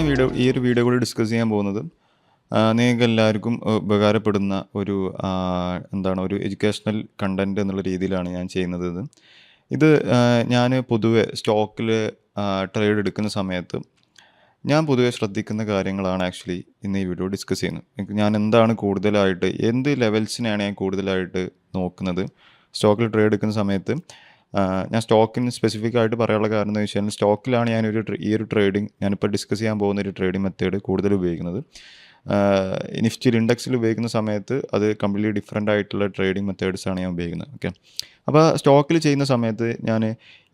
ഈ ഒരു വീഡിയോ കൂടി ഡിസ്കസ് ചെയ്യാൻ പോകുന്നത് നിങ്ങൾക്ക് എല്ലാവർക്കും ഉപകാരപ്പെടുന്ന ഒരു എഡ്യൂക്കേഷണൽ കണ്ടൻറ് എന്നുള്ള രീതിയിലാണ് ഞാൻ ചെയ്യുന്നത്. ഇത് ഞാൻ പൊതുവെ സ്റ്റോക്കിൽ ട്രേഡ് എടുക്കുന്ന സമയത്ത് ഞാൻ പൊതുവെ ശ്രദ്ധിക്കുന്ന കാര്യങ്ങളാണ് ആക്ച്വലി ഇന്ന് ഈ വീഡിയോ ഡിസ്കസ് ചെയ്യുന്നത്. ഞാൻ എന്ത് ലെവൽസിനെയാണ് ഞാൻ കൂടുതലായിട്ട് നോക്കുന്നത് സ്റ്റോക്കിൽ ട്രേഡ് എടുക്കുന്ന സമയത്ത്. ഞാൻ സ്റ്റോക്കിന് സ്പെസിഫിക് ആയിട്ട് പറയാനുള്ള കാരണം എന്ന് വെച്ചാൽ സ്റ്റോക്കിലാണ് ഈ ഒരു ട്രേഡിങ് ഞാനിപ്പോൾ ഡിസ്കസ് ചെയ്യാൻ പോകുന്ന ഒരു ട്രേഡിംഗ് മെത്തേഡ് കൂടുതൽ ഉപയോഗിക്കുന്നത്. നിഫ്റ്റിയിൽ ഇൻഡെക്സിൽ ഉപയോഗിക്കുന്ന സമയത്ത് അത് കംപ്ലീറ്റ്ലി ഡിഫറെൻ്റ് ആയിട്ടുള്ള ട്രേഡിംഗ് മെത്തേഡ്സാണ് ഞാൻ ഉപയോഗിക്കുന്നത്. ഓക്കെ, അപ്പോൾ സ്റ്റോക്കിൽ ചെയ്യുന്ന സമയത്ത് ഞാൻ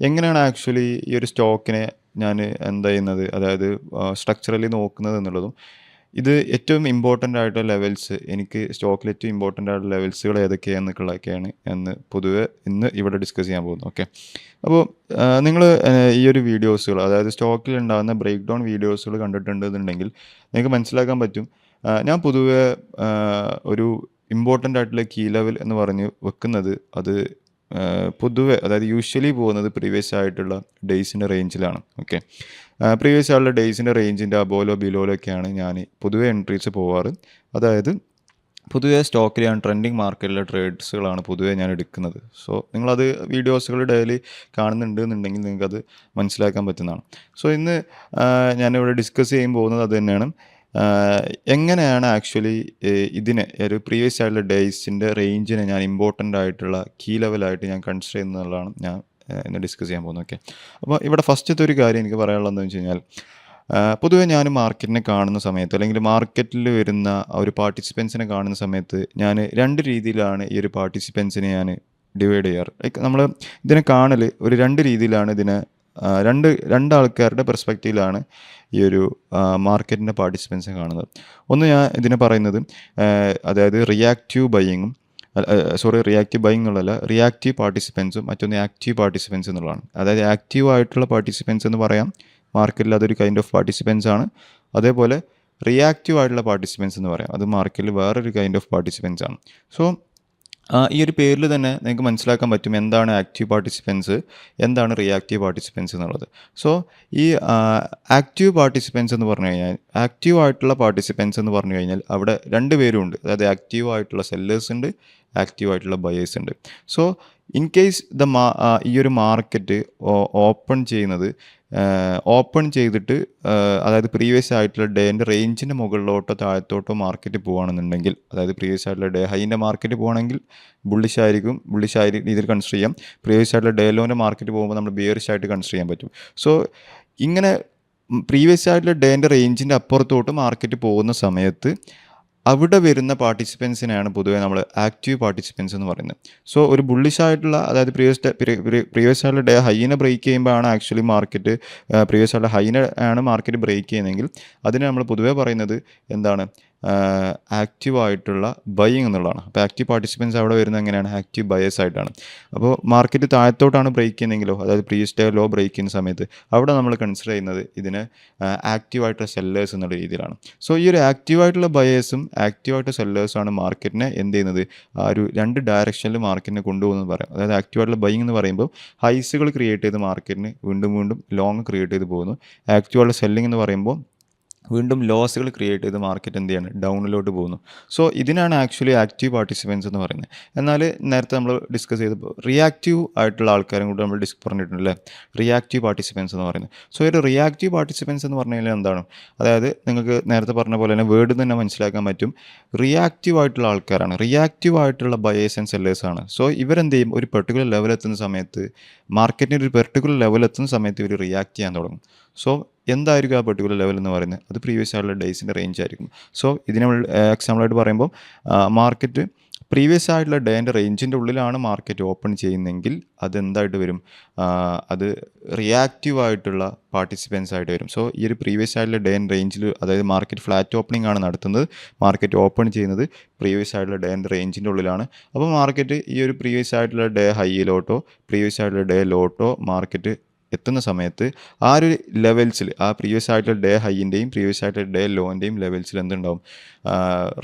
എങ്ങനെയാണ് ആക്ച്വലി ഈ ഒരു സ്റ്റോക്കിനെ ഞാൻ അതായത് സ്ട്രക്ചറലി നോക്കുന്നത് എന്നുള്ളതും, ഇത് ഏറ്റവും ഇമ്പോർട്ടൻ്റ് ആയിട്ടുള്ള ലെവൽസ്, എനിക്ക് സ്റ്റോക്കിൽ ഏറ്റവും ഇമ്പോർട്ടൻ്റ് ആയിട്ടുള്ള ലെവൽസുകൾ ഏതൊക്കെയാണെന്നൊക്കെയാണ് എന്ന് പൊതുവെ ഇന്ന് ഇവിടെ ഡിസ്കസ് ചെയ്യാൻ പോകുന്നത്. ഓക്കെ, അപ്പോൾ നിങ്ങൾ ഈ ഒരു വീഡിയോസുകൾ, അതായത് സ്റ്റോക്കിൽ ഉണ്ടാകുന്ന ബ്രേക്ക് ഡൗൺ വീഡിയോസുകൾ കണ്ടിട്ടുണ്ടെന്നുണ്ടെങ്കിൽ നിങ്ങൾക്ക് മനസ്സിലാക്കാൻ പറ്റും. ഞാൻ പൊതുവെ ഒരു ഇമ്പോർട്ടൻ്റ് ആയിട്ടുള്ള കീ ലെവൽ എന്ന് പറഞ്ഞ് വെക്കുന്നത് അത് പൊതുവെ, അതായത് യൂഷ്വലി പോകുന്നത് പ്രീവിയസ് ആയിട്ടുള്ള ഡേയ്സിൻ്റെ റേഞ്ചിലാണ്. ഓക്കെ, പ്രീവിയസ് ആയിട്ടുള്ള ഡേയ്സിൻ്റെ റേഞ്ചിൻ്റെ അബോലോ ബിലോയിലൊക്കെയാണ് ഞാൻ പൊതുവെ എൻട്രീസ് പോവാറ്. അതായത് പൊതുവെ സ്റ്റോക്കിൽ ഞാൻ ട്രെൻഡിങ് മാർക്കറ്റിലെ ട്രേഡ്സുകളാണ് പൊതുവേ ഞാൻ എടുക്കുന്നത്. സോ നിങ്ങളത് വീഡിയോസുകൾ ഡെയിലി കാണുന്നുണ്ട് എന്നുണ്ടെങ്കിൽ നിങ്ങൾക്കത് മനസ്സിലാക്കാൻ പറ്റുന്നതാണ്. സോ ഇന്ന് ഞാനിവിടെ ഡിസ്കസ് ചെയ്യാൻ പോകുന്നത് അത് തന്നെയാണ്. എങ്ങനെയാണ് ആക്ച്വലി ഇതിനെ ഒരു പ്രീവിയസ് ആയിട്ടുള്ള ഡേയ്സിൻ്റെ റേഞ്ചിനെ ഞാൻ ഇമ്പോർട്ടൻ്റ് ആയിട്ടുള്ള കീ ലെവലായിട്ട് ഞാൻ കൺസിഡർ ചെയ്യുന്നതാണ് ഞാൻ ഇന്ന് ഡിസ്കസ് ചെയ്യാൻ പോകുന്നത്. ഓക്കെ, അപ്പോൾ ഇവിടെ ഫസ്റ്റത്തെ ഒരു കാര്യം എനിക്ക് പറയാനുള്ളതെന്ന് വെച്ച് കഴിഞ്ഞാൽ, പൊതുവേ ഞാൻ മാർക്കറ്റിനെ കാണുന്ന സമയത്ത്, അല്ലെങ്കിൽ മാർക്കറ്റിൽ വരുന്ന ഒരു പാർട്ടിസിപ്പൻസിനെ കാണുന്ന സമയത്ത് ഞാൻ രണ്ട് രീതിയിലാണ് ഈ ഒരു പാർട്ടിസിപ്പൻസിനെ ഞാൻ ഡിവൈഡ് ചെയ്യാറ്. ലൈക്ക് നമ്മൾ ഇതിനെ കാണൽ ഒരു രണ്ട് രീതിയിലാണ്. രണ്ട് ആൾക്കാരുടെ പെർസ്പെക്റ്റീവിലാണ് ഈ ഒരു മാർക്കറ്റിൻ്റെ പാർട്ടിസിപ്പൻസിനെ കാണുന്നത്. ഒന്ന് ഞാൻ ഇതിനെ പറയുന്നത് അതായത് റിയാക്റ്റീവ് ബൈയിങ് എന്നുള്ളതല്ല, റിയാക്റ്റീവ് പാർട്ടിസിപ്പൻസും മറ്റൊന്ന് ആക്റ്റീവ് പാർട്ടിസിപ്പൻസ് എന്നുള്ളതാണ്. അതായത് ആക്റ്റീവ് ആയിട്ടുള്ള പാർട്ടിസിപ്പൻസ് എന്ന് പറയാം, മാർക്കറ്റിൽ അതൊരു കൈൻഡ് ഓഫ് പാർട്ടിസിപ്പൻസ് ആണ്. അതേപോലെ റിയാക്റ്റീവ് ആയിട്ടുള്ള പാർട്ടിസിപ്പൻസ് എന്ന് പറയാം, അത് മാർക്കറ്റിൽ വേറൊരു കൈൻഡ് ഓഫ് പാർട്ടിസിപ്പൻസ് ആണ്. സോ ഈ ഒരു പേരിൽ തന്നെ നിങ്ങൾക്ക് മനസ്സിലാക്കാൻ പറ്റും എന്താണ് ആക്റ്റീവ് പാർട്ടിസിപ്പൻസ്, എന്താണ് റിയാക്റ്റീവ് പാർട്ടിസിപ്പൻസ് എന്നുള്ളത്. സോ ഈ ആക്റ്റീവ് പാർട്ടിസിപ്പൻസ് എന്ന് പറഞ്ഞു കഴിഞ്ഞാൽ, ആക്റ്റീവ് ആയിട്ടുള്ള പാർട്ടിസിപ്പൻസ് എന്ന് പറഞ്ഞു കഴിഞ്ഞാൽ അവിടെ രണ്ട് പേരും ഉണ്ട്. അതായത് ആക്റ്റീവ് ആയിട്ടുള്ള സെല്ലേഴ്സ് ഉണ്ട്, ആക്റ്റീവ് ആയിട്ടുള്ള ബയേഴ്സ് ഉണ്ട്. സോ ഇൻ കേസ് ഈ ഒരു മാർക്കറ്റ് ഓപ്പൺ ചെയ്തിട്ട് അതായത് പ്രീവിയസ് ആയിട്ടുള്ള ഡേൻ്റെ റേഞ്ചിൻ്റെ മുകളിലോട്ടോ താഴത്തോട്ടോ മാർക്കറ്റ് പോകുകയാണെന്നുണ്ടെങ്കിൽ, അതായത് പ്രീവിയസ് ആയിട്ടുള്ള ഡേ ഹൈൻ്റെ മാർക്കറ്റ് പോകുകയാണെങ്കിൽ ബുള്ളിഷ് രീതിയിൽ കൺസിഡർ ചെയ്യാം. പ്രീവിയസ് ആയിട്ടുള്ള ഡേ ലോൻ്റെ മാർക്കറ്റ് പോകുമ്പോൾ നമ്മൾ ബിയറിഷ് ആയിട്ട് കൺസിഡർ ചെയ്യാൻ പറ്റും. സോ ഇങ്ങനെ പ്രീവിയസ് ആയിട്ടുള്ള ഡേൻ്റെ റേഞ്ചിൻ്റെ അപ്പുറത്തോട്ട് മാർക്കറ്റ് പോകുന്ന സമയത്ത് അവിടെ വരുന്ന പാർട്ടിസിപ്പൻസിനെയാണ് പൊതുവേ നമ്മൾ ആക്റ്റീവ് പാർട്ടിസിപ്പൻസ് എന്ന് പറയുന്നത്. സോ ഒരു ബുള്ളിഷ് ആയിട്ടുള്ള, അതായത് പ്രീവിയസ് ആയിട്ടുള്ള ഡേ ഹൈനെ ബ്രേക്ക് ചെയ്യുമ്പോഴാണ് ആക്ച്വലി മാർക്കറ്റ് പ്രീവിയസ് ആയിട്ടുള്ള ഹൈനെ ആണ് മാർക്കറ്റ് ബ്രേക്ക് ചെയ്യുന്നതെങ്കിൽ അതിനെ നമ്മൾ പൊതുവേ പറയുന്നത് എന്താണ്, ആക്റ്റീവ് ആയിട്ടുള്ള ബൈയിങ് എന്നുള്ളതാണ്. അപ്പോൾ ആക്റ്റീവ് പാർട്ടിസിപ്പൻസ് അവിടെ വരുന്നത് എങ്ങനെയാണ്, ആക്റ്റീവ് ബയേഴ്സ് ആയിട്ടാണ്. അപ്പോൾ മാർക്കറ്റ് താഴത്തോട്ടാണ് ബ്രേക്ക് ചെയ്യുന്നതെങ്കിലോ, അതായത് പ്രീവിയസ് ഡേ ലോ ബ്രേക്ക് ചെയ്യുന്ന സമയത്ത് അവിടെ നമ്മൾ കൺസിഡർ ചെയ്യുന്നത് ഇതിന് ആക്റ്റീവ് ആയിട്ടുള്ള സെല്ലേഴ്സ് എന്നുള്ള രീതിയിലാണ്. സോ ഈ ഒരു ആക്റ്റീവ് ആയിട്ടുള്ള ബയേഴ്സും ആക്റ്റീവ് ആയിട്ടുള്ള സെല്ലേഴ്സാണ് മാർക്കറ്റിനെ എന്ത് ചെയ്യുന്നത്, ആ ഒരു രണ്ട് ഡയറക്ഷനിൽ മാർക്കറ്റിനെ കൊണ്ടുപോകുന്നത് പറയാം. അതായത് ആക്റ്റീവ് ആയിട്ടുള്ള ബൈയിങ് എന്ന് പറയുമ്പോൾ ഹൈസുകൾ ക്രിയേറ്റ് ചെയ്ത് മാർക്കറ്റിന് വീണ്ടും ലോങ് ക്രിയേറ്റ് ചെയ്ത് പോകുന്നു. ആക്റ്റീവ് ആയിട്ടുള്ള സെല്ലിംഗ് എന്ന് പറയുമ്പോൾ വീണ്ടും ലോസുകൾ ക്രിയേറ്റ് ചെയ്ത് മാർക്കറ്റ് എന്ത് ചെയ്യാണ്, ഡൗണിലോട്ട് പോകുന്നു. സോ ഇതിനാണ് ആക്ച്വലി ആക്റ്റീവ് പാർട്ടിസിപ്പൻസ് എന്ന് പറയുന്നത്. എന്നാൽ നേരത്തെ നമ്മൾ ഡിസ്കസ് ചെയ്തപ്പോൾ റിയാക്റ്റീവ് ആയിട്ടുള്ള ആൾക്കാരും കൂടെ നമ്മൾ പറഞ്ഞിട്ടുണ്ടല്ലേ, റിയാക്റ്റീവ് പാർട്ടിസിപ്പൻസ് എന്ന് പറയുന്നത്. സോ ഒരു റിയാക്റ്റീവ് പാർട്ടിസിപ്പൻസ് എന്ന് പറഞ്ഞു കഴിഞ്ഞാൽ എന്താണ്, അതായത് നിങ്ങൾക്ക് നേരത്തെ പറഞ്ഞ പോലെ തന്നെ വേർഡ് തന്നെ മനസ്സിലാക്കാൻ പറ്റും, റിയാക്റ്റീവ് ആയിട്ടുള്ള ആൾക്കാരാണ്, റിയാക്റ്റീവ് ആയിട്ടുള്ള ബയേഴ്സ് ആൻഡ് സെല്ലേഴ്സ് ആണ്. സോ ഇവരെന്ത് ചെയ്യും, ഒരു പെർട്ടിക്കുലർ ലെവൽ എത്തുന്ന സമയത്ത്, മാർക്കറ്റിന് ഒരു പെർട്ടിക്കുലർ ലെവൽ എത്തുന്ന സമയത്ത് ഇവർ റിയാക്ട് ചെയ്യാൻ തുടങ്ങും. സോ എന്തായിരിക്കും ആ പെർട്ടിക്കുലർ ലെവൽ എന്ന് പറയുന്നത്, അത് പ്രീവിയസ് ആയിട്ടുള്ള ഡേയ്സിൻ്റെ റേഞ്ച് ആയിരിക്കും. സോ ഇതിനെ നമ്മൾ എക്സാമ്പിളായിട്ട് പറയുമ്പോൾ മാർക്കറ്റ് പ്രീവിയസ് ആയിട്ടുള്ള ഡേൻ്റെ റേഞ്ചിൻ്റെ ഉള്ളിലാണ് മാർക്കറ്റ് ഓപ്പൺ ചെയ്യുന്നതെങ്കിൽ അതെന്തായിട്ട് വരും, അത് റിയാക്റ്റീവ് ആയിട്ടുള്ള പാർട്ടിസിപ്പൻസ് ആയിട്ട് വരും. സോ ഈ ഒരു പ്രീവിയസ് ആയിട്ടുള്ള ഡേ റേഞ്ചിൽ, അതായത് മാർക്കറ്റ് ഫ്ലാറ്റ് ഓപ്പണിംഗ് ആണ് നടത്തുന്നത്, മാർക്കറ്റ് ഓപ്പൺ ചെയ്യുന്നത് പ്രീവിയസ് ആയിട്ടുള്ള ഡേ റേഞ്ചിൻ്റെ ഉള്ളിലാണ്. അപ്പോൾ മാർക്കറ്റ് ഈ ഒരു പ്രീവിയസ് ആയിട്ടുള്ള ഡേ ഹൈയിലോട്ടോ പ്രീവിയസ് ആയിട്ടുള്ള ഡേ ലോട്ടോ മാർക്കറ്റ് എത്തുന്ന സമയത്ത് ആ ഒരു ലെവൽസിൽ, ആ പ്രീവിയസ് ആയിട്ടുള്ള ഡേ ഹൈൻ്റെയും പ്രീവിയസ് ആയിട്ടുള്ള ഡേ ലോൻ്റെയും ലെവൽസിൽ എന്തുണ്ടാവും,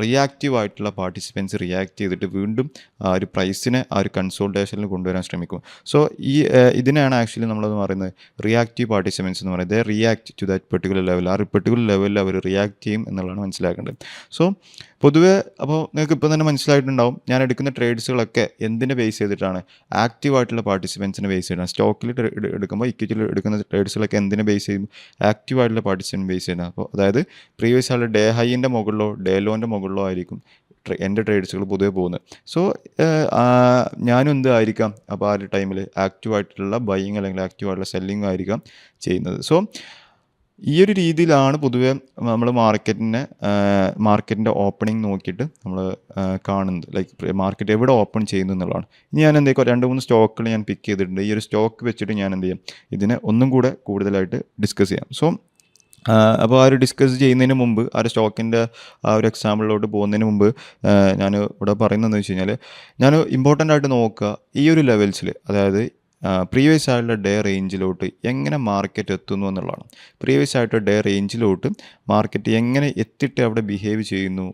റിയാക്റ്റീവ് ആയിട്ടുള്ള പാർട്ടിസിപ്പൻസ് റിയാക്ട് ചെയ്തിട്ട് വീണ്ടും ആ ഒരു പ്രൈസിനെ ആ ഒരു കൺസോൾട്ടേഷനിൽ കൊണ്ടുവരാൻ ശ്രമിക്കും. സോ ഇതിനാണ് ആക്ച്വലി നമ്മളെന്ന് പറയുന്നത് റിയാക്റ്റീവ് പാർട്ടിസിപ്പൻസ് എന്ന് പറയുന്നത്. They react to that particular level. ആ ഒരു പെർട്ടിക്കുലർ ലെവലിൽ അവർ റിയാക്ട് ചെയ്യും എന്നുള്ളതാണ് മനസ്സിലാക്കേണ്ടത്. സോ പൊതുവെ അപ്പോൾ നിങ്ങൾക്ക് ഇപ്പം തന്നെ മനസ്സിലായിട്ടുണ്ടാവും, ഞാൻ എടുക്കുന്ന ട്രേഡ്സുകളൊക്കെ എന്തിനെ ബേസ് ചെയ്തിട്ടാണ്, ആക്റ്റീവായിട്ടുള്ള പാർട്ടിസിപ്പൻസിനെ ബേസ് ചെയ്തിട്ടാണ്. സ്റ്റോക്കിൽ എടുക്കുമ്പോൾ ഇക്വിറ്റിയിൽ എടുക്കുന്ന ട്രേഡ്സുകളൊക്കെ എന്തിനെ ബേസ് ചെയ്യും, ആക്റ്റീവായിട്ടുള്ള പാർട്ടിസിപ്പൻറ്റ് ബേസ് ചെയ്യുന്നത്. അപ്പോൾ അതായത് പ്രീവിയസ് ആയിട്ടുള്ള ഡേ ഹൈൻ്റെ മുകളിലോ ഡേ ലോൻ്റെ മുകളിലോ ആയിരിക്കും എൻ്റെ ട്രേഡ്സുകൾ പൊതുവെ പോകുന്നത്. സോ ഞാനും എന്തായിരിക്കാം അപ്പോൾ ആ ഒരു ടൈമിൽ ആക്റ്റീവായിട്ടുള്ള ബൈയിങ് അല്ലെങ്കിൽ ആക്റ്റീവായിട്ടുള്ള സെല്ലിങ് ആയിരിക്കാം ചെയ്യുന്നത്. സോ ഈ ഒരു രീതിയിലാണ് പൊതുവെ നമ്മൾ മാർക്കറ്റിൻ്റെ ഓപ്പണിംഗ് നോക്കിയിട്ട് നമ്മൾ കാണുന്നത്. ലൈക്ക് മാർക്കറ്റ് എവിടെ ഓപ്പൺ ചെയ്യുന്നു എന്നുള്ളതാണ്. ഇനി ഞാൻ എന്തെങ്കിലും 2-3 സ്റ്റോക്കുകൾ ഞാൻ പിക്ക് ചെയ്തിട്ടുണ്ട്. ഈ ഒരു സ്റ്റോക്ക് വെച്ചിട്ട് ഞാൻ എന്ത് ചെയ്യാം, ഇതിനെ ഒന്നും കൂടെ കൂടുതലായിട്ട് ഡിസ്കസ് ചെയ്യാം. സോ അപ്പോൾ ആ ഒരു ഡിസ്കസ് ചെയ്യുന്നതിന് മുമ്പ്, ആ ഒരു സ്റ്റോക്കിൻ്റെ ആ ഒരു എക്സാമ്പിളിലോട്ട് പോകുന്നതിന് മുമ്പ് ഞാൻ ഇവിടെ പറയുന്നതെന്ന് വെച്ച് കഴിഞ്ഞാൽ, ഞാൻ ഇമ്പോർട്ടൻ്റ് ആയിട്ട് നോക്കുക ഈ ഒരു ലെവൽസിൽ, അതായത് പ്രീവിയസ് ആയിട്ടുള്ള ഡേ റേഞ്ചിലോട്ട് എങ്ങനെ മാർക്കറ്റ് എത്തുന്നു എന്നുള്ളതാണ്. പ്രീവിയസ് ആയിട്ട് ഡേ റേഞ്ചിലോട്ട് മാർക്കറ്റ് എങ്ങനെ എത്തിയിട്ട് അവിടെ ബിഹേവ് ചെയ്യുന്നു,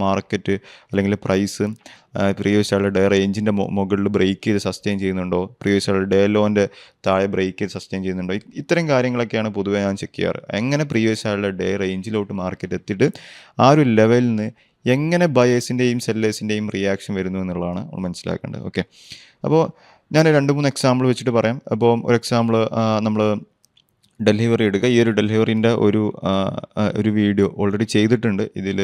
മാർക്കറ്റ് അല്ലെങ്കിൽ പ്രൈസ് പ്രീവിയസ് ആയിട്ടുള്ള ഡേ റേഞ്ചിൻ്റെ മുകളിൽ ബ്രേക്ക് ചെയ്ത് സസ്റ്റെയിൻ ചെയ്യുന്നുണ്ടോ, പ്രീവിയസ് ആയിട്ടുള്ള ഡേ ലോൻ്റെ താഴെ ബ്രേക്ക് ചെയ്ത് സസ്റ്റെയിൻ ചെയ്യുന്നുണ്ടോ, ഇത്തരം കാര്യങ്ങളൊക്കെയാണ് പൊതുവേ ഞാൻ ചെക്ക് ചെയ്യാറ്. എങ്ങനെ പ്രീവിയസ് ആയിട്ടുള്ള ഡേ റേഞ്ചിലോട്ട് മാർക്കറ്റ് എത്തിയിട്ട് ആ ഒരു ലെവലിൽ നിന്ന് എങ്ങനെ ബയേഴ്സിൻ്റെയും സെല്ലേഴ്സിൻ്റെയും റിയാക്ഷൻ വരുന്നു എന്നുള്ളതാണ് നമ്മൾ മനസ്സിലാക്കേണ്ടത്. ഓക്കെ, അപ്പോൾ ഞാൻ 2-3 എക്സാമ്പിൾ വെച്ചിട്ട് പറയാം. അപ്പോൾ ഒരു എക്സാമ്പിൾ നമ്മൾ ഡെലിവറി എടുക്കുക. ഈ ഒരു ഡെലിവറിൻ്റെ ഒരു വീഡിയോ ഓൾറെഡി ചെയ്തിട്ടുണ്ട്. ഇതിൽ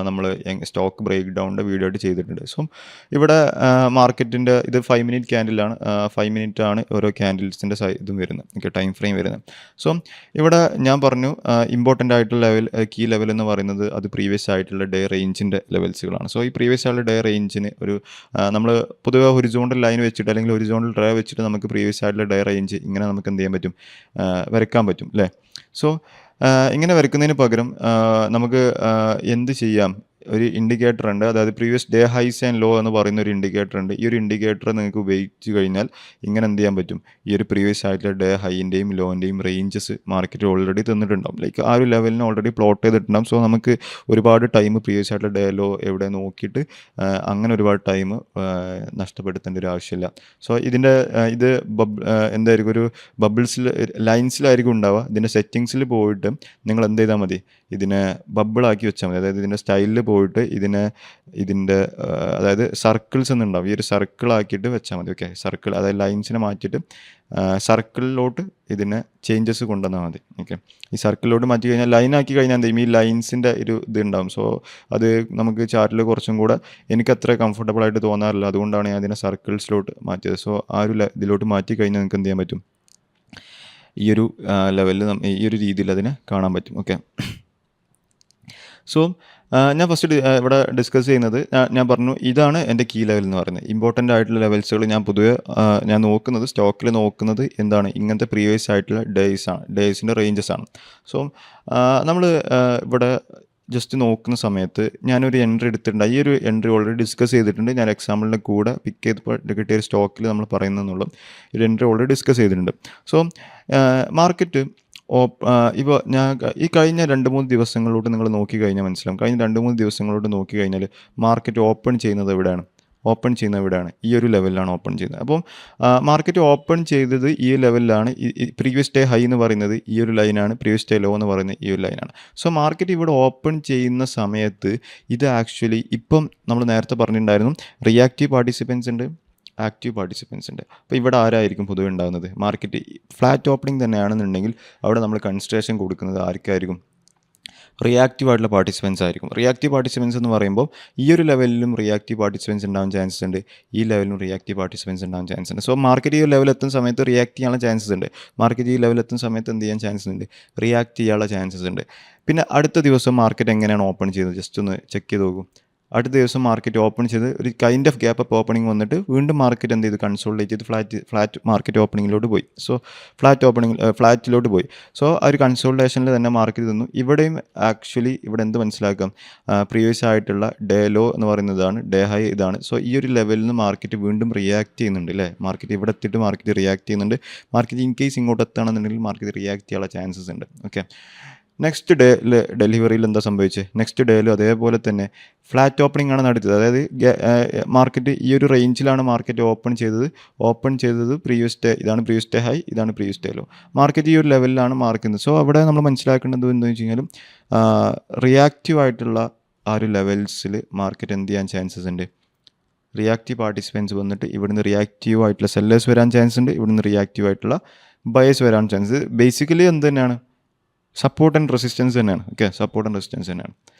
നമ്മൾ സ്റ്റോക്ക് ബ്രേക്ക് ഡൗണിൻ്റെ വീഡിയോ ആയിട്ട് ചെയ്തിട്ടുണ്ട്. സോ ഇവിടെ മാർക്കറ്റിൻ്റെ ഇത് 5 മിനിറ്റ് ക്യാൻഡിലാണ്. 5 മിനിറ്റ് ആണ് ഓരോ ക്യാൻഡിൽസിൻ്റെ ഇതും വരുന്നത്, ഓക്കെ, ടൈം ഫ്രെയിം വരുന്നത്. സോ ഇവിടെ ഞാൻ പറഞ്ഞു ഇമ്പോർട്ടൻ്റ് ആയിട്ടുള്ള കീ ലെവൽ എന്ന് പറയുന്നത് അത് പ്രീവിയസ് ആയിട്ടുള്ള ഡേ റേഞ്ചിൻ്റെ ലെവൽസുകളാണ്. സോ ഈ പ്രീവിയസ് ആയിട്ടുള്ള ഡേ റേഞ്ചിന് ഒരു നമ്മൾ പൊതുവെ ഹൊറിസോണ്ടൽ ലൈൻ വെച്ചിട്ട് അല്ലെങ്കിൽ ഹൊറിസോണ്ടൽ ഡ്രൈ വെച്ചിട്ട് നമുക്ക് പ്രീവിയസ് ആയിട്ടുള്ള ഡേ റേഞ്ച് ഇങ്ങനെ നമുക്ക് എന്ത് ചെയ്യാൻ പറ്റും, വരയ്ക്കാൻ പറ്റും അല്ലേ. സോ ഇങ്ങനെ വരയ്ക്കുന്നതിന് പകരം നമുക്ക് എന്ത് ചെയ്യാം, ഒരു ഇൻഡിക്കേറ്റർ ഉണ്ട്, അതായത് previous day highs and low എന്ന് പറയുന്ന ഒരു ഇൻഡിക്കേറ്റർ ഉണ്ട്. ഈ ഒരു ഇൻഡിക്കേറ്റർ നിങ്ങൾക്ക് ഉപയോഗിച്ച് കഴിഞ്ഞാൽ ഇങ്ങനെ എന്ത് ചെയ്യാൻ പറ്റും, ഈ ഒരു പ്രീവിയസ് ആയിട്ടുള്ള ഡേ ഹൈൻ്റെയും ലോൻ്റെയും റേഞ്ചസ് മാർക്കറ്റ് ഓൾറെഡി തന്നിട്ടുണ്ടാവും. ലൈക്ക് ആ ഒരു ലെവലിന് ഓൾറെഡി പ്ലോട്ട് ചെയ്തിട്ടുണ്ടാവും. സോ നമുക്ക് ഒരുപാട് ടൈം പ്രീവിയസ് ആയിട്ടുള്ള ഡേ ലോ എവിടെ നോക്കിയിട്ട് അങ്ങനെ ഒരുപാട് ടൈം നഷ്ടപ്പെടുത്തേണ്ട ഒരു ആവശ്യമില്ല. സോ ഇതിൻ്റെ എന്തായിരിക്കും, ഒരു ബബിൾസിൽ ലൈൻസിലായിരിക്കും ഉണ്ടാവുക. ഇതിൻ്റെ സെറ്റിങ്സിൽ പോയിട്ട് നിങ്ങൾ എന്ത് ചെയ്താൽ മതി, ഇതിനെ ബബിളാക്കി വെച്ചാൽ മതി. അതായത് ഇതിൻ്റെ സ്റ്റൈലിൽ പോയിട്ട് ഇതിൻ്റെ അതായത് സർക്കിൾസ് എന്നുണ്ടാവും, ഈ ഒരു സർക്കിളാക്കിയിട്ട് വെച്ചാൽ മതി. ഓക്കെ, സർക്കിൾ അതായത് ലൈൻസിനെ മാറ്റിയിട്ട് സർക്കിളിലോട്ട് ഇതിനെ ചേഞ്ചസ് കൊണ്ടുവന്നാൽ മതി. ഓക്കെ, ഈ സർക്കിളിലോട്ട് മാറ്റി കഴിഞ്ഞാൽ ലൈനാക്കി കഴിഞ്ഞാൽ എന്ത് ചെയ്യും, ഈ ലൈൻസിൻ്റെ ഒരു ഇതുണ്ടാവും. സോ അത് നമുക്ക് ചാർട്ടിൽ കുറച്ചും കൂടെ എനിക്ക് അത്ര കംഫർട്ടബിൾ ആയിട്ട് തോന്നാറില്ല. അതുകൊണ്ടാണ് ഞാൻ ഇതിനെ സർക്കിൾസിലോട്ട് മാറ്റിയത്. സോ ആ ഒരു ഇതിലോട്ട് മാറ്റി കഴിഞ്ഞാൽ നിങ്ങൾക്ക് എന്ത് ചെയ്യാൻ പറ്റും, ഈ ഒരു ലെവലിൽ ഈ ഒരു രീതിയിൽ അതിനെ കാണാൻ പറ്റും. ഓക്കെ, സോ ഞാൻ ഫസ്റ്റ് ഇവിടെ ഡിസ്കസ് ചെയ്യുന്നത്, ഞാൻ പറഞ്ഞു ഇതാണ് എൻ്റെ കീ ലെവൽ എന്ന് പറയുന്നത്. ഇമ്പോർട്ടൻ്റ് ആയിട്ടുള്ള ലെവൽസുകൾ ഞാൻ പൊതുവെ ഞാൻ നോക്കുന്നത്, സ്റ്റോക്കിൽ നോക്കുന്നത് എന്താണ്, ഇങ്ങനത്തെ പ്രീവിയസ് ആയിട്ടുള്ള ഡേയ്സിൻ്റെ റേഞ്ചസ് ആണ്. സോ നമ്മൾ ഇവിടെ ജസ്റ്റ് നോക്കുന്ന സമയത്ത് ഞാനൊരു എൻട്രി എടുത്തിട്ടുണ്ട്. ഈ ഒരു എൻട്രി ഓൾറെഡി ഡിസ്കസ് ചെയ്തിട്ടുണ്ട്. ഞാൻ എക്സാമ്പിളിൻ്റെ കൂടെ പിക്ക് ചെയ്തപ്പോൾ കിട്ടിയ ഒരു സ്റ്റോക്കിൽ നമ്മൾ പറയുന്നതെന്നുള്ള ഒരു എൻട്രി ഓൾറെഡി ഡിസ്കസ് ചെയ്തിട്ടുണ്ട്. സോ മാർക്കറ്റ് ഇപ്പോൾ ഞാൻ ഈ കഴിഞ്ഞ 2-3 ദിവസങ്ങളിലോട്ട് നിങ്ങൾ നോക്കിക്കഴിഞ്ഞാൽ മനസ്സിലാവും. കഴിഞ്ഞ 2-3 ദിവസങ്ങളിലോട്ട് നോക്കിക്കഴിഞ്ഞാൽ മാർക്കറ്റ് ഓപ്പൺ ചെയ്യുന്നത് എവിടെയാണ്, ഈ ഒരു ലെവലിലാണ് ഓപ്പൺ ചെയ്യുന്നത്. അപ്പം മാർക്കറ്റ് ഓപ്പൺ ചെയ്തത് ഈ ലെവലിലാണ്. പ്രീവിയസ് ഡേ ഹൈ എന്ന് പറയുന്നത് ഈ ഒരു ലൈനാണ്, പ്രീവിയസ് ഡേ ലോ എന്ന് പറയുന്നത് ഈ ഒരു ലൈനാണ്. സോ മാർക്കറ്റ് ഇവിടെ ഓപ്പൺ ചെയ്യുന്ന സമയത്ത് ഇത് ആക്ച്വലി ഇപ്പം നമ്മൾ നേരത്തെ പറഞ്ഞിട്ടുണ്ടായിരുന്നു റിയാക്റ്റീവ് പാർട്ടിസിപ്പൻസ് ഉണ്ട്, ആക്റ്റീവ് പാർട്ടിസിപ്പൻസ് ഉണ്ട്. അപ്പോൾ ഇവിടെ ആരായിരിക്കും പൊതുവെ ഉണ്ടാകുന്നത്, മാർക്കറ്റ് ഫ്ലാറ്റ് ഓപ്പണിംഗ് തന്നെയാണെന്നുണ്ടെങ്കിൽ അവിടെ നമ്മൾ കൺസിഡറേഷൻ കൊടുക്കുന്നത് ആർക്കായിരിക്കും, റിയാക്റ്റീവ് ആയിട്ടുള്ള പാർട്ടിസിപ്പൻസ് ആയിരിക്കും. റിയാക്റ്റീവ് പാർട്ടിസിപ്പൻസ് എന്ന് പറയുമ്പോൾ ഈ ഒരു ലെവലിലും റിയാക്റ്റീവ് പാർട്ടിസിപ്പൻസ് ഉണ്ടാവാൻ ചാൻസസ് ഉണ്ട്, ഈ ലെവലിലും റിയാക്റ്റീവ് പാർട്ടിസിപ്പൻസ് ഉണ്ടാവാൻ ചാൻസ് ഉണ്ട്. സോ മാർക്കറ്റ് ഈ ലെവൽ എത്തുന്ന സമയത്ത് റിയാക്ട് ചെയ്യാനുള്ള ചാൻസസ് ഉണ്ട്, മാർക്കറ്റ് ഈ ലെവൽ എത്തുന്ന സമയത്ത് എന്ത് ചെയ്യാൻ ചാൻസസ് ഉണ്ട്, റിയാക്ട് ചെയ്യാനുള്ള ചാൻസസ് ഉണ്ട്. പിന്നെ അടുത്ത ദിവസം മാർക്കറ്റ് എങ്ങനെയാണ് ഓപ്പൺ ചെയ്തത് ജസ്റ്റ് ഒന്ന് ചെക്ക് ചെയ്ത് നോക്കും. അടുത്ത ദിവസം മാർക്കറ്റ് ഓപ്പൺ ചെയ്ത് ഒരു kind of gap up opening വന്നിട്ട് വീണ്ടും മാർക്കറ്റ് എന്ത് ചെയ്തു, കൺസോളിഡേറ്റ് ചെയ്ത് ഫ്ലാറ്റ് മാർക്കറ്റ് ഓപ്പണിങ്ങിലോട്ട് പോയി. സോ ഫ്ലാറ്റിലോട്ട് പോയി. സോ ആ ഒരു കൺസോളിഡേഷനിൽ തന്നെ മാർക്കറ്റ് തന്നു. ഇവിടെയും ആക്ച്വലി ഇവിടെ എന്ത് മനസ്സിലാക്കാം, പ്രീവിയസ് ആയിട്ടുള്ള ഡേ ലോ എന്ന് പറയുന്നതാണ്, ഡേ ഹൈ ഇതാണ്. സോ ഈ ഒരു ലെവലിൽ നിന്ന് മാർക്കറ്റ് വീണ്ടും റിയാക്ട് ചെയ്യുന്നുണ്ട് അല്ലേ. മാർക്കറ്റ് ഇവിടെ എത്തിയിട്ട് മാർക്കറ്റ് റിയാക്ട് ചെയ്യുന്നുണ്ട്. മാർക്കറ്റ് ഇൻ കേസ് ഇങ്ങോട്ട് എത്തുകയാണെന്നുണ്ടെങ്കിൽ മാർക്കറ്റ് റിയാക്ട് ചെയ്യാനുള്ള ചാൻസസ് ഉണ്ട്. ഓക്കെ, നെക്സ്റ്റ് ഡേയിൽ ഡെലിവറിയിൽ എന്താ സംഭവിച്ചത്, നെക്സ്റ്റ് ഡേയിലും അതേപോലെ തന്നെ ഫ്ലാറ്റ് ഓപ്പണിംഗ് ആണ് നടത്തിയത്. അതായത് മാർക്കറ്റ് ഈ ഒരു റേഞ്ചിലാണ് മാർക്കറ്റ് ഓപ്പൺ ചെയ്തത് പ്രീവിയസ് ഡേ, ഇതാണ് പ്രീവിയസ് ഡേ ഹൈ, ഇതാണ് പ്രീവിയസ് ഡേ ലോ. മാർക്കറ്റ് ഈ ഒരു ലെവലിലാണ് മാർക്കുന്നത്. സോ അവിടെ നമ്മൾ മനസ്സിലാക്കേണ്ടത് എന്താണെന്ന് വെച്ച് കഴിഞ്ഞാലും റിയാക്റ്റീവ് ആയിട്ടുള്ള ആ ഒരു ലെവൽസിൽ മാർക്കറ്റ് എന്ത് ചെയ്യാൻ ചാൻസസ് ഉണ്ട്, റിയാക്റ്റീവ് പാർട്ടിസിപ്പൻസ് വന്നിട്ട് ഇവിടുന്ന് റിയാക്റ്റീവ് ആയിട്ടുള്ള സെല്ലേഴ്സ് വരാൻ ചാൻസ് ഉണ്ട്, ഇവിടുന്ന് റിയാക്റ്റീവ് ആയിട്ടുള്ള ബയേഴ്സ് വരാൻ ചാൻസ്. ബേസിക്കലി എന്ത് തന്നെയാണ്, സപ്പോർട്ട് ആൻഡ് റെസിസ്റ്റൻസ് തന്നെയാണ്. ഓക്കെ, സപ്പോർട്ട് ആൻഡ് റെസിസ്റ്റൻസ് തന്നെയാണ്.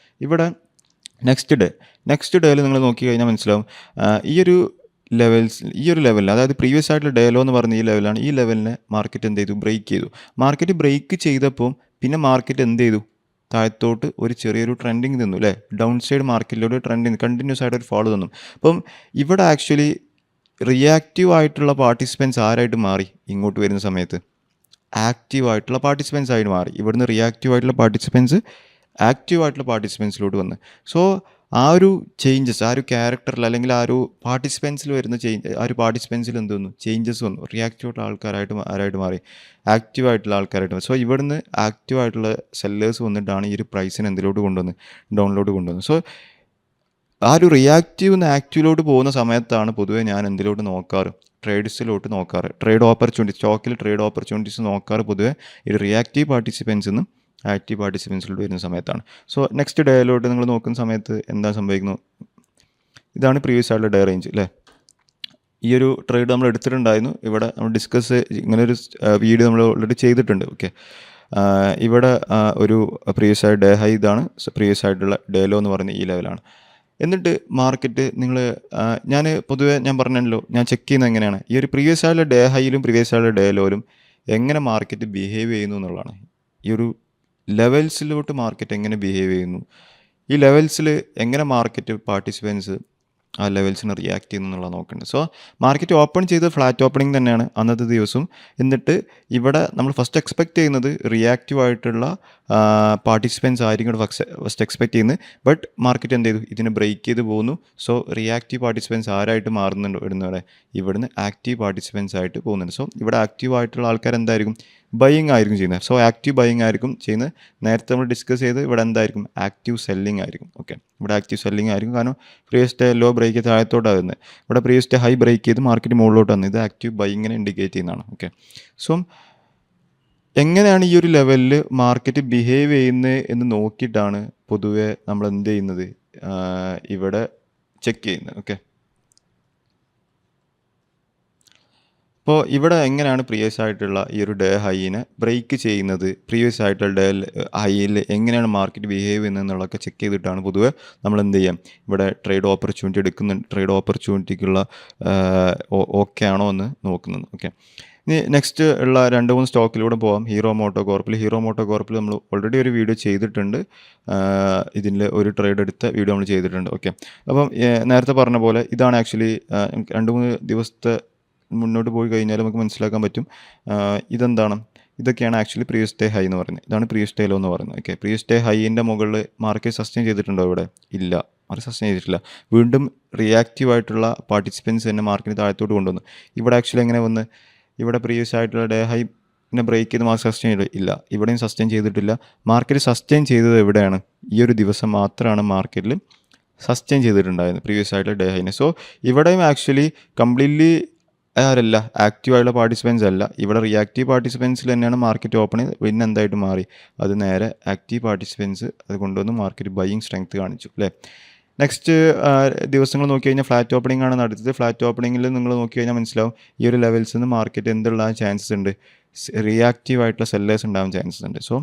ഇവിടെ നെക്സ്റ്റ് ഡേയിൽ നിങ്ങൾ നോക്കി കഴിഞ്ഞാൽ മനസ്സിലാവും, ഈ ഒരു ലെവലിൽ അതായത് പ്രീവിയസ് ആയിട്ടുള്ള ഡേ ലോ എന്ന് പറഞ്ഞ ഈ ലെവലാണ്. ഈ ലെവലിനെ മാർക്കറ്റ് എന്ത് ചെയ്തു, ബ്രേക്ക് ചെയ്തു. മാർക്കറ്റ് ബ്രേക്ക് ചെയ്തപ്പോൾ പിന്നെ മാർക്കറ്റ് എന്ത് ചെയ്തു, താഴത്തോട്ട് ഒരു ചെറിയൊരു ട്രെൻഡിങ് തന്നു അല്ലേ. ഡൗൺ സൈഡ് മാർക്കറ്റിലൂടെ ട്രെൻഡിങ് കണ്ടിന്യൂസ് ആയിട്ട് ഒരു ഫോളോ തന്നു. അപ്പം ഇവിടെ ആക്ച്വലി റിയാക്റ്റീവ് ആയിട്ടുള്ള പാർട്ടിസിപ്പൻസ് ആരായിട്ട് മാറി, ഇങ്ങോട്ട് വരുന്ന സമയത്ത് ആക്റ്റീവ് ആയിട്ടുള്ള പാർട്ടിസിപ്പൻസ് ആയിട്ട് മാറി. ഇവിടുന്ന് റിയാക്റ്റീവ് ആയിട്ടുള്ള പാർട്ടിസിപ്പൻസ് ആക്റ്റീവ് ആയിട്ടുള്ള പാർട്ടിസിപ്പൻസിലോട്ട് വന്ന്. സോ ആ ഒരു ചേഞ്ചസ്, ആ ഒരു ക്യാരക്ടറിൽ അല്ലെങ്കിൽ ആ ഒരു പാർട്ടിസിപ്പൻസിൽ വരുന്ന ആ ഒരു പാർട്ടിസിപ്പൻസിൽ എന്ത് വന്നു, ചേഞ്ചസ് വന്നു. റിയാക്റ്റീവ് ആയിട്ടുള്ള ആരായിട്ട് മാറി, ആക്റ്റീവ് ആയിട്ടുള്ള ആൾക്കാരായിട്ട് മാറി. സോ ഇവിടുന്ന് ആക്റ്റീവ് ആയിട്ടുള്ള സെല്ലേഴ്സ് വന്നിട്ടാണ് ഈ ഒരു പ്രൈസിനെ എന്തിലോട്ട് കൊണ്ടുവന്ന്, ഡൗണിലോട്ട് കൊണ്ടുവന്ന്. സോ ആ ഒരു റിയാക്റ്റീവ് നിന്ന് ആക്റ്റീവിലോട്ട് പോകുന്ന സമയത്താണ് പൊതുവേ ഞാൻ എന്തിലോട്ട് നോക്കാറ്, ട്രേഡ്സിലോട്ട് നോക്കാറ്. സ്റ്റോക്കിൽ ട്രേഡ് ഓപ്പർച്യൂണിറ്റീസ് നോക്കാറ് പൊതുവേ ഈ റിയാക്റ്റീവ് പാർട്ടിസിപ്പൻസിൽ നിന്ന് ആക്റ്റീവ് പാർട്ടിസിപ്പൻസിലോട്ട് വരുന്ന സമയത്താണ്. സോ നെക്സ്റ്റ് ഡേയിലോട്ട് നിങ്ങൾ നോക്കുന്ന സമയത്ത് എന്താ സംഭവിക്കുന്നത്, ഇതാണ് പ്രീവിയസ് ആയിട്ടുള്ള ഡേ റേഞ്ച് അല്ലേ. ഈ ഒരു ട്രേഡ് നമ്മൾ എടുത്തിട്ടുണ്ടായിരുന്നു. ഇവിടെ നമ്മൾ ഡിസ്കസ് ഇങ്ങനൊരു വീഡിയോ നമ്മൾ ഓൾറെഡി ചെയ്തിട്ടുണ്ട്. ഓക്കെ, ഇവിടെ ഒരു പ്രീവിയസ് ആയിട്ട് ഡേ ഹൈ ഇതാണ്, പ്രീവിയസ് ആയിട്ടുള്ള ഡേ ലോ എന്ന് പറയുന്ന ഈ ലെവലാണ്. എന്നിട്ട് മാർക്കറ്റ് ഞാൻ പൊതുവേ ഞാൻ പറഞ്ഞല്ലോ, ഞാൻ ചെക്ക് ചെയ്യുന്നത് എങ്ങനെയാണ്, ഈ ഒരു പ്രീവിയസ് ആയിട്ടുള്ള ഡേ ഹൈയിലും പ്രീവിയസ് ആയിട്ടുള്ള ഡേ ലോയിലും എങ്ങനെ മാർക്കറ്റ് ബിഹേവ് ചെയ്യുന്നു എന്നുള്ളതാണ്. ഈ ഒരു ലെവൽസിലോട്ട് മാർക്കറ്റ് എങ്ങനെ ബിഹേവ് ചെയ്യുന്നു, ഈ ലെവൽസിൽ എങ്ങനെ മാർക്കറ്റ് പാർട്ടിസിപ്പൻസ് ആ ലെവൽസിന് റിയാക്ട് ചെയ്യുന്നു എന്നുള്ളത് നോക്കേണ്ടത്. സോ മാർക്കറ്റ് ഓപ്പൺ ചെയ്ത് ഫ്ലാറ്റ് ഓപ്പണിംഗ് തന്നെയാണ് അന്നത്തെ ദിവസം. എന്നിട്ട് ഇവിടെ നമ്മൾ ഫസ്റ്റ് എക്സ്പെക്റ്റ് ചെയ്യുന്നത് റിയാക്റ്റീവ് ആയിട്ടുള്ള പാർട്ടിസിപ്പൻസ് ആയിരിക്കും ഫസ്റ്റ് എക്സ്പെക്റ്റ് ചെയ്യുന്നത്. ബട്ട് മാർക്കറ്റ് എന്ത് ചെയ്തു, ഇതിനെ ബ്രേക്ക് ചെയ്ത് പോകുന്നു. സോ റിയാക്റ്റീവ് പാർട്ടിസിപ്പൻസ് ആരായിട്ട് മാറുന്നുണ്ട്, ഇവിടുന്ന് ആക്റ്റീവ് പാർട്ടിസിപ്പൻസ് ആയിട്ട് പോകുന്നുണ്ട്. സോ ഇവിടെ ആക്റ്റീവ് ആയിട്ടുള്ള ആൾക്കാർ എന്തായിരിക്കും, ബൈയിങ് ആയിരിക്കും ചെയ്യുന്നത്. സോ ആക്റ്റീവ് ബൈയിങ് ആയിരിക്കും ചെയ്യുന്നത്. നേരത്തെ നമ്മൾ ഡിസ്കസ് ചെയ്ത് ഇവിടെ എന്തായിരിക്കും, ആക്റ്റീവ് സെല്ലിംഗ് ആയിരിക്കും. ഓക്കെ, ഇവിടെ ആക്റ്റീവ് സെല്ലിംഗ് ആയിരിക്കും. കാരണം പ്രീവിയസ് ഡേ ലോ ബ്രേക്ക് ചെയ്ത് താഴത്തോട്ടാണ് വരുന്നത്. ഇവിടെ പ്രീവിയസ് ഡേ ഹൈ ബ്രേക്ക് ചെയ്ത് മാർക്കറ്റ് മുകളിലോട്ട് വന്നത്. ഇത് ആക്റ്റീവ് ബൈയിങ്ങിനെ ഇൻഡിക്കേറ്റ് ചെയ്യുന്നതാണ്. ഓക്കെ, സോ എങ്ങനെയാണ് ഈ ഒരു ലെവലിൽ മാർക്കറ്റ് ബിഹേവ് ചെയ്യുന്നത് എന്ന് നോക്കിയിട്ടാണ് പൊതുവെ നമ്മൾ എന്ത് ചെയ്യുന്നത്, ഇവിടെ ചെക്ക് ചെയ്യുന്നത്. ഓക്കെ, അപ്പോൾ ഇവിടെ എങ്ങനെയാണ് പ്രീവിയസ് ആയിട്ടുള്ള ഈ ഒരു ഡേ ഹൈനെ ബ്രേക്ക് ചെയ്യുന്നത്, പ്രീവിയസ് ആയിട്ടുള്ള ഡേ ഹൈയിൽ എങ്ങനെയാണ് മാർക്കറ്റ് ബിഹേവ് ചെയ്യുന്നത് എന്നുള്ളതൊക്കെ ചെക്ക് ചെയ്തിട്ടാണ് പൊതുവെ നമ്മൾ എന്ത് ചെയ്യാം, ഇവിടെ ട്രേഡ് ഓപ്പർച്യൂണിറ്റി എടുക്കുന്നുണ്ട്, ട്രേഡ് ഓപ്പർച്യൂണിറ്റിക്കുള്ള ഓക്കെ ആണോ എന്ന് നോക്കുന്നത്. ഓക്കെ, ഇനി നെക്സ്റ്റ് ഉള്ള 2-3 സ്റ്റോക്കിലൂടെ പോകാം. ഹീറോ മോട്ടോ കോർപ്പിൽ നമ്മൾ ഓൾറെഡി ഒരു വീഡിയോ ചെയ്തിട്ടുണ്ട്. ഇതിൽ ഒരു ട്രേഡ് എടുത്ത വീഡിയോ നമ്മൾ ചെയ്തിട്ടുണ്ട്. ഓക്കെ, അപ്പം നേരത്തെ പറഞ്ഞ പോലെ ഇതാണ് ആക്ച്വലി 2-3 ദിവസത്തെ മുന്നോട്ട് പോയി കഴിഞ്ഞാൽ നമുക്ക് മനസ്സിലാക്കാൻ പറ്റും. ഇതൊക്കെയാണ് ആക്ച്വലി പ്രീവിയസ് ഡേ ഹൈ എന്ന് പറയുന്നത്. ഇതാണ് പ്രീവിയസ് ഡേ ലോ എന്ന് പറയുന്നത്. ഓക്കെ, പ്രീവിയസ് ഡേ ഹൈൻ്റെ മുകളിൽ മാർക്കറ്റ് സസ്റ്റെയിൻ ചെയ്തിട്ടുണ്ടോ, ഇവിടെ ഇല്ല, മാർക്കറ്റ് സസ്റ്റെയിൻ ചെയ്തിട്ടില്ല. വീണ്ടും റിയാക്റ്റീവ് ആയിട്ടുള്ള പാർട്ടിസിപ്പൻസ് തന്നെ മാർക്കറ്റിന് താഴത്തോട്ട് കൊണ്ടുവന്നു. ഇവിടെ ആക്ച്വലി എങ്ങനെ വന്ന്, ഇവിടെ പ്രീവിയസ് ആയിട്ടുള്ള ഡേ ഹൈ പിന്നെ ബ്രേക്ക് ചെയ്ത് മാർക്കറ്റ് സസ്റ്റെയിൻ ചെയ്തില്ല, ഇവിടെയും സസ്റ്റെയിൻ ചെയ്തിട്ടില്ല. മാർക്കറ്റ് സസ്റ്റെയിൻ ചെയ്തത് എവിടെയാണ്, ഈ ഒരു ദിവസം മാത്രമാണ് മാർക്കറ്റിൽ സസ്റ്റെയിൻ ചെയ്തിട്ടുണ്ടായിരുന്നത് പ്രീവിയസ് ആയിട്ടുള്ള ഡേ ഹൈനെ. സോ ഇവിടെയും ആക്ച്വലി കംപ്ലീറ്റ്ലി ആരല്ല, ആക്റ്റീവ് ആയിട്ടുള്ള പാർട്ടിസിപ്പൻസ് അല്ല, ഇവിടെ റിയാക്റ്റീവ് പാർട്ടിസിപ്പൻസിൽ തന്നെയാണ് മാർക്കറ്റ് ഓപ്പൺ ചെയ്ത് പിന്നെ എന്തായിട്ട് മാറി, അത് നേരെ ആക്റ്റീവ് പാർട്ടിസിപ്പൻസ് അത് കൊണ്ടുവന്ന് മാർക്കറ്റ് ബൈയിങ് സ്ട്രെങ്ത് കാണിച്ചു അല്ലേ. നെക്സ്റ്റ് ദിവസങ്ങൾ നോക്കി കഴിഞ്ഞാൽ ഫ്ലാറ്റ് ഓപ്പണിംഗ് ആണ് നടത്തിയത്. ഫ്ലാറ്റ് ഓപ്പണിങ്ങിൽ നിങ്ങൾ നോക്കി കഴിഞ്ഞാൽ മനസ്സിലാവും ഈ ഒരു ലെവൽസിൽ നിന്ന് മാർക്കറ്റ് എന്തുള്ള ചാൻസസ് ഉണ്ട്, റിയാക്റ്റീവ് ആയിട്ടുള്ള സെല്ലേഴ്സ് ഉണ്ടാവാൻ ചാൻസസ് ഉണ്ട്. സോ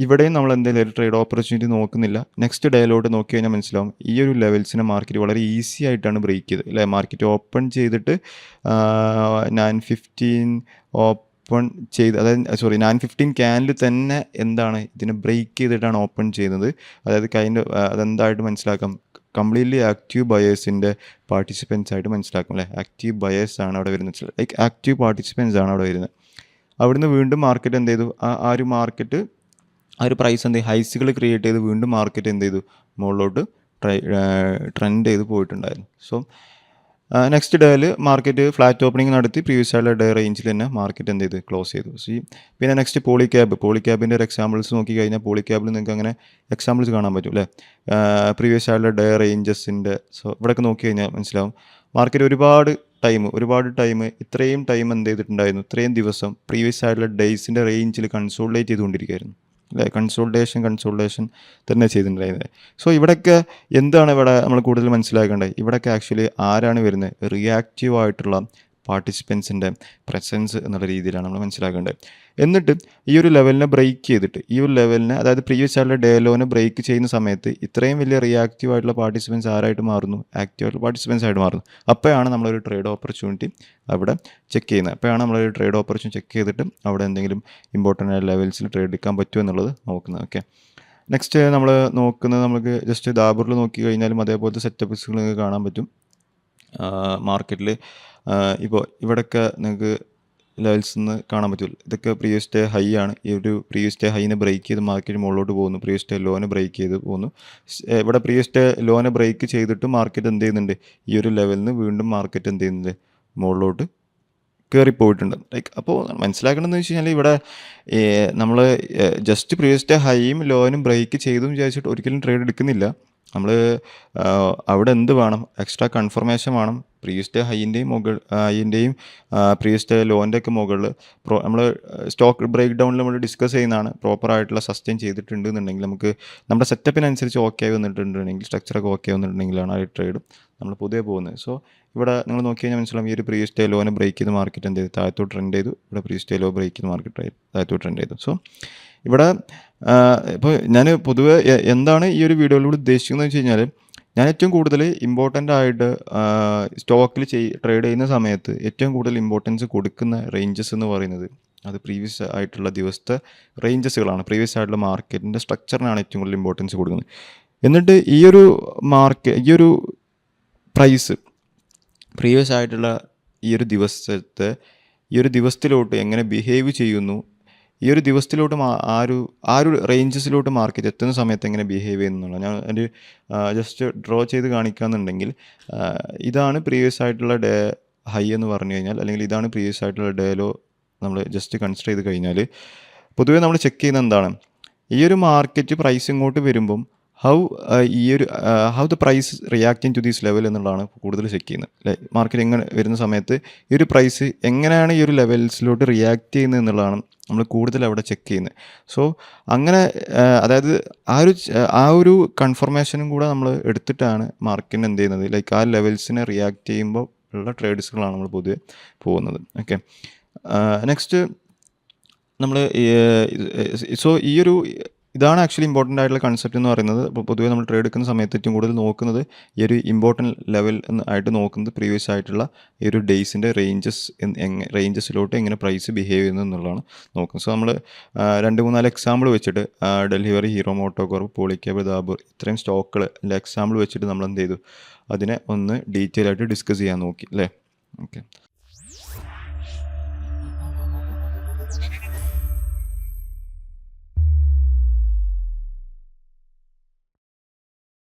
ഇവിടെയും നമ്മൾ എന്തെങ്കിലും ഒരു ട്രേഡ് ഓപ്പർച്യൂണിറ്റി നോക്കുന്നില്ല. നെക്സ്റ്റ് ഡേയിലോട്ട് നോക്കി കഴിഞ്ഞാൽ മനസ്സിലാവും ഈ ഒരു ലെവൽസിനെ മാർക്കറ്റ് വളരെ ഈസി ആയിട്ടാണ് ബ്രേക്ക് ചെയ്തത് അല്ലേ. മാർക്കറ്റ് ഓപ്പൺ ചെയ്തിട്ട് 915 ഓപ്പൺ ചെയ്ത്, അതായത് 915 ക്യാനിൽ തന്നെ എന്താണ് ഇതിനെ ബ്രേക്ക് ചെയ്തിട്ടാണ് ഓപ്പൺ ചെയ്യുന്നത്. അതായത് അതെന്തായിട്ട് മനസ്സിലാക്കാം, കംപ്ലീറ്റ്ലി ആക്റ്റീവ് ബയേഴ്സിൻ്റെ പാർട്ടിസിപ്പൻസ് ആയിട്ട് മനസ്സിലാക്കും അല്ലേ. ആക്റ്റീവ് ബയേഴ്സ് ആണ് അവിടെ വരുന്നത്, ലൈക്ക് ആക്റ്റീവ് പാർട്ടിസിപ്പൻസ് ആണ് അവിടെ വരുന്നത്. അവിടുന്ന് വീണ്ടും മാർക്കറ്റ് എന്ത് ചെയ്തു, ആ ഒരു മാർക്കറ്റ് ആ ഒരു പ്രൈസ് എന്ത് ഹൈസുകൾ ക്രിയേറ്റ് ചെയ്ത് വീണ്ടും മാർക്കറ്റ് എന്ത് ചെയ്തു, മുകളിലോട്ട് ട്രെൻഡ് ചെയ്ത് പോയിട്ടുണ്ടായിരുന്നു. സോ നെക്സ്റ്റ് ഡേയിൽ മാർക്കറ്റ് ഫ്ലാറ്റ് ഓപ്പണിംഗ് നടത്തി പ്രീവിയസ് ആയിട്ടുള്ള ഡേ റേഞ്ചിൽ തന്നെ മാർക്കറ്റ് എന്ത് ചെയ്ത് ക്ലോസ് ചെയ്തു. പിന്നെ നെക്സ്റ്റ് പോളിക്യാബിൻ്റെ ഒരു എക്സാമ്പിൾസ് നോക്കി കഴിഞ്ഞാൽ പോളിക്യാബിൽ നിങ്ങൾക്ക് അങ്ങനെ എക്സാമ്പിൾസ് കാണാൻ പറ്റും അല്ലേ. പ്രീവിയസ് ആയിട്ടുള്ള ഡേ റേഞ്ചസിൻ്റെ, സോ ഇവിടെയൊക്കെ നോക്കി കഴിഞ്ഞാൽ മനസ്സിലാവും മാർക്കറ്റ് ഒരുപാട് ടൈം ഇത്രയും ടൈം എന്ത് ചെയ്തിട്ടുണ്ടായിരുന്നു, ഇത്രയും ദിവസം പ്രീവിയസ് ആയിട്ടുള്ള ഡേയ്സിൻ്റെ റേഞ്ചിൽ കൺസോളിഡേറ്റ് ചെയ്തുകൊണ്ടിരിക്കുകയായിരുന്നു അല്ലേ. കൺസോൾട്ടേഷൻ തന്നെ ചെയ്തിട്ടുണ്ടായിരുന്നത്. സോ ഇവിടെയൊക്കെ എന്താണ് ഇവിടെ നമ്മൾ കൂടുതൽ മനസ്സിലാക്കേണ്ടത്, ഇവിടെയൊക്കെ ആക്ച്വലി ആരാണ് വരുന്നത്, റിയാക്റ്റീവ് ആയിട്ടുള്ള പാർട്ടിസിപ്പൻസിൻ്റെ പ്രസൻസ് എന്നുള്ള രീതിയിലാണ് നമ്മൾ മനസ്സിലാക്കേണ്ടത്. എന്നിട്ട് ഈ ഒരു ലെവലിനെ ബ്രേക്ക് ചെയ്തിട്ട് അതായത് പ്രീവിയസ് ആയിട്ടുള്ള ഡേ ലോനെ ബ്രേക്ക് ചെയ്യുന്ന സമയത്ത് ഇത്രയും വലിയ റിയാക്റ്റീവ് ആയിട്ടുള്ള പാർട്ടിസിപ്പൻസ് ആരായിട്ട് മാറുന്നു, ആക്റ്റീവ് ആയിട്ടുള്ള പാർട്ടിസിപ്പൻസ് ആയിട്ട് മാറുന്നു. അപ്പോഴാണ് നമ്മളൊരു ട്രേഡ് ഓപ്പർച്യൂണിറ്റി അവിടെ ചെക്ക് ചെയ്യുന്നത്. അപ്പോഴാണ് നമ്മളൊരു ട്രേഡ് ഓപ്പർച്യൂണിറ്റി ചെക്ക് ചെയ്തിട്ട് അവിടെ എന്തെങ്കിലും ഇമ്പോർട്ടൻ്റ് ആയ ലെവൽസിൽ ട്രേഡ് എടുക്കാൻ പറ്റുമോ എന്നുള്ളത് നോക്കുന്നത്. ഓക്കെ, നെക്സ്റ്റ് നമ്മൾ നോക്കുന്നത്, നമുക്ക് ജസ്റ്റ് ദാബറിൽ നോക്കി കഴിഞ്ഞാലും അതേപോലത്തെ സെറ്റപ്പ്സുകൾ നിങ്ങൾക്ക് കാണാൻ പറ്റും. മാർക്കറ്റിൽ ഇപ്പോൾ ഇവിടെയൊക്കെ നിങ്ങൾക്ക് ലെവൽസ് നിന്ന് കാണാൻ പറ്റില്ല. ഇതൊക്കെ പ്രീവിയസ് ഡേ ഹൈ ആണ്. ഈ ഒരു പ്രീവിയസ് ഡേ ഹൈനെ ബ്രേക്ക് ചെയ്ത് മാർക്കറ്റ് മുകളിലോട്ട് പോകുന്നു, പ്രീവിയസ് ഡേ ലോനെ ബ്രേക്ക് ചെയ്ത് പോകുന്നു. ഇവിടെ പ്രീവിയസ് ഡേ ലോനെ ബ്രേക്ക് ചെയ്തിട്ട് മാർക്കറ്റ് എന്ത് ചെയ്യുന്നുണ്ട്, ഈ ഒരു ലെവലിൽ നിന്ന് വീണ്ടും മാർക്കറ്റ് എന്ത് ചെയ്യുന്നുണ്ട്, മുകളിലോട്ട് കയറിപ്പോയിട്ടുണ്ട്. ലൈക്ക് അപ്പോൾ മനസ്സിലാക്കണമെന്ന് വെച്ച് കഴിഞ്ഞാൽ ഇവിടെ നമ്മൾ ജസ്റ്റ് പ്രീവിയസ് ഡേ ഹൈയും ലോനും ബ്രേക്ക് ചെയ്തും വിചാരിച്ചിട്ട് ഒരിക്കലും ട്രേഡ് എടുക്കുന്നില്ല. നമ്മൾ അവിടെ എന്ത് വേണം, എക്സ്ട്രാ കൺഫർമേഷൻ വേണം. പ്രീവിയസ് ഡേ ഹൈൻ്റെയും പ്രീവിയസ് ഡേ ലോൻ്റെ ഒക്കെ മുകളിൽ നമ്മൾ സ്റ്റോക്ക് ബ്രേക്ക് ഡൗണിൽ നമ്മൾ ഡിസ്കസ് ചെയ്യുന്നതാണ്. പ്രോപ്പറായിട്ടുള്ള സസ്റ്റെയിൻ ചെയ്തിട്ടുണ്ട് എന്നുണ്ടെങ്കിൽ, നമുക്ക് നമ്മുടെ സെറ്റപ്പിനനുസരിച്ച് ഓക്കെ ആയി വന്നിട്ടുണ്ടെങ്കിൽ, സ്ട്രക്ചറൊക്കെ ഓക്കെ വന്നിട്ടുണ്ടെങ്കിലാണ് ആ ട്രേഡ് നമ്മൾ പുതിയ പോകുന്നത്. സോ ഇവിടെ നിങ്ങൾ നോക്കി കഴിഞ്ഞാൽ മനസ്സിലാവും, ഈ ഒരു പ്രീവിയസ് ഡേ ലോനെ ബ്രേക്ക് ചെയ്ത് മാർക്കറ്റ് എന്ത് ചെയ്തു, താഴത്തോട്ട് ട്രെൻഡ് ചെയ്തു. ഇവിടെ പ്രീവിയസ് ഡേ ലോ ബ്രേക്ക് ചെയ്ത് മാർക്കറ്റ് താഴത്തോട്ട് ട്രെൻഡ് ചെയ്തു. സോ ഇവിടെ ഇപ്പോൾ ഞാൻ പൊതുവെ എന്താണ് ഈ ഒരു വീഡിയോയിലൂടെ ഉദ്ദേശിക്കുന്നത് വെച്ച് കഴിഞ്ഞാൽ, ഞാൻ ഏറ്റവും കൂടുതൽ ഇമ്പോർട്ടൻ്റ് ആയിട്ട് സ്റ്റോക്കിൽ ട്രേഡ് ചെയ്യുന്ന സമയത്ത് ഏറ്റവും കൂടുതൽ ഇമ്പോർട്ടൻസ് കൊടുക്കുന്ന റേഞ്ചസ് എന്ന് പറയുന്നത് അത് പ്രീവിയസ് ആയിട്ടുള്ള ദിവസത്തെ റേഞ്ചസുകളാണ്. പ്രീവിയസ് ആയിട്ടുള്ള മാർക്കറ്റിൻ്റെ സ്ട്രക്ചറിനാണ് ഏറ്റവും കൂടുതൽ ഇമ്പോർട്ടൻസ് കൊടുക്കുന്നത്. എന്നിട്ട് ഈ ഒരു പ്രൈസ് പ്രീവിയസ് ആയിട്ടുള്ള ഈ ഒരു ദിവസത്തിലോട്ട് എങ്ങനെ ബിഹേവ് ചെയ്യുന്നു, ഈ ഒരു ദിവസത്തിലോട്ട് ആ ഒരു റേഞ്ചസിലോട്ട് മാർക്കറ്റ് എത്തുന്ന സമയത്ത് എങ്ങനെ ബിഹേവ് ചെയ്യുന്നുള്ള ഞാൻ ഒരു ജസ്റ്റ് ഡ്രോ ചെയ്ത് കാണിക്കുകയെന്നുണ്ടെങ്കിൽ, ഇതാണ് പ്രീവിയസ് ആയിട്ടുള്ള ഡേ ഹൈ എന്ന് പറഞ്ഞു കഴിഞ്ഞാൽ, അല്ലെങ്കിൽ ഇതാണ് പ്രീവിയസ് ആയിട്ടുള്ള ഡേ ലോ നമ്മൾ ജസ്റ്റ് കൺസിഡർ ചെയ്ത് കഴിഞ്ഞാൽ, പൊതുവേ നമ്മൾ ചെക്ക് ചെയ്യുന്നത് എന്താണ്, ഈ ഒരു മാർക്കറ്റ് പ്രൈസ് ഇങ്ങോട്ട് വരുമ്പം how the price reacting to these level എന്നുള്ളതാണ് കൂടുതൽ ചെക്ക് ചെയ്യുന്നത് അല്ലേ. മാർക്കറ്റ് എങ്ങനെ വരുന്ന സമയത്ത് ഈ ഒരു പ്രൈസ് എങ്ങനെയാണ് ഈ ഒരു ലെവൽസിലോട്ട് റിയാക്ട് ചെയ്യുന്നത് എന്നുള്ളതാണ് നമ്മൾ കൂടുതൽ അവിടെ ചെക്ക് ചെയ്യുന്നത്. സോ അങ്ങനെ അതായത് ആ ഒരു കൺഫർമേഷനും കൂടെ നമ്മൾ എടുത്തിട്ടാണ് മാർക്കറ്റിന് എന്ത് ചെയ്യുന്നത്, ലൈക്ക് ആ ലെവൽസിനെ റിയാക്ട് ചെയ്യുമ്പോൾ ഉള്ള ട്രേഡ്സുകളാണ് നമ്മൾ പൊതുവെ പോകുന്നത്. ഓക്കെ, നെക്സ്റ്റ് നമ്മൾ സോ ഇതാണ് ആക്ച്വലി ഇമ്പോർട്ടൻ്റ് ആയിട്ടുള്ള കൺസെപ്റ്റ് എന്ന് പറയുന്നത്. അപ്പോൾ പൊതുവേ നമ്മൾ ട്രേഡ് എടുക്കുന്ന സമയത്ത് ഏറ്റവും കൂടുതൽ നോക്കുന്നത് ഈ ഒരു ഇമ്പോർട്ടൻറ്റ് ലെവൽ ആയിട്ട് നോക്കുന്നത് പ്രീവിയസ് ആയിട്ടുള്ള ഈ ഒരു ഡേയ്സിൻ്റെ റേഞ്ചസിലോട്ട് എങ്ങനെ പ്രൈസ് ബിഹേവ് ചെയ്യുന്നു എന്നുള്ളതാണ് നോക്കുന്നത്. സോ നമ്മൾ 2-3 എക്സാമ്പിൾ വെച്ചിട്ട് ഡെലിവറി, ഹീറോ മോട്ടോകോർപ്പ്, പോളിക്യാബ്, ദാബർ ഇത്രയും സ്റ്റോക്കുകൾ എക്സാമ്പിൾ വെച്ചിട്ട് നമ്മൾ എന്ത് ചെയ്തു, അതിനെ ഒന്ന് ഡീറ്റെയിൽ ആയിട്ട് ഡിസ്കസ് ചെയ്യാൻ നോക്കി അല്ലേ. ഓക്കെ.